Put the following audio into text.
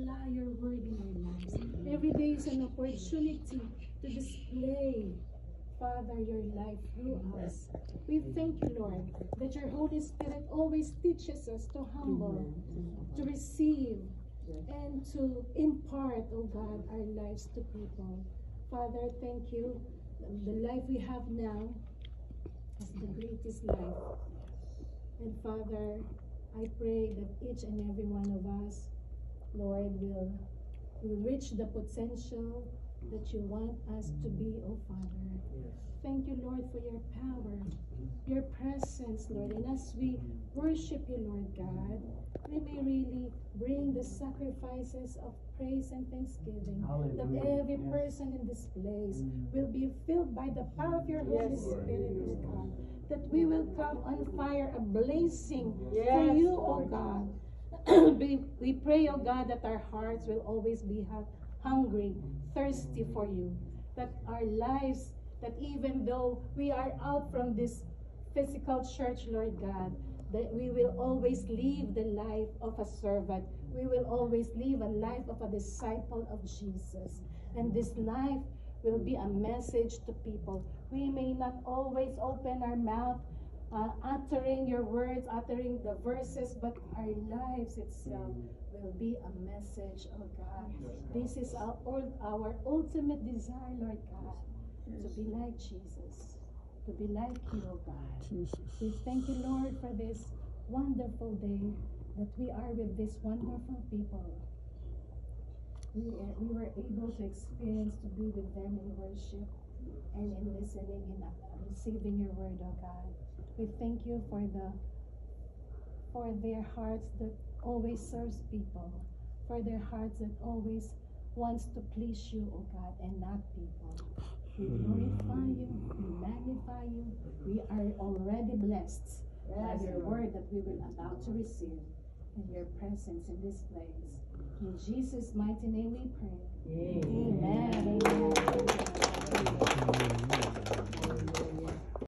apply your word in our lives. Every day is an opportunity to display, Father, your life through us. We thank you, Lord, that your Holy Spirit always teaches us to humble, to receive, and to impart, oh God, our lives to people. Father, thank you. The life we have now is the greatest life. And Father, I pray that each and every one of us, Lord, will reach the potential that you want us to be, oh Father. Thank you, Lord, for your power, your presence, Lord. And as we worship you, Lord God, we may really bring the sacrifices of praise and thanksgiving. Hallelujah. That every person in this place will be filled by the power of your Holy Spirit, oh God. That we will come on fire, ablazing for you, oh God. We pray, oh God, that our hearts will always be hungry, thirsty for you. That our lives, that even though we are out from this physical church, Lord God, that we will always live the life of a servant. We will always live a life of a disciple of Jesus. And this life will be a message to people. We may not always open our mouth, uttering your words, uttering the verses, but our lives itself will be a message, oh God. This is our ultimate desire, Lord God, to be like Jesus, to be like you, oh God. We thank you, Lord, for this wonderful day that we are with these wonderful people. We were able to experience to be with them in worship and in listening and receiving your word, oh God. We thank you for their hearts that always serves people, for their hearts that always wants to please you, oh God, and not people. We glorify you, we magnify you. We are already blessed by your word that we will about to receive in your presence in this place. In Jesus' mighty name we pray. Amen. Amen.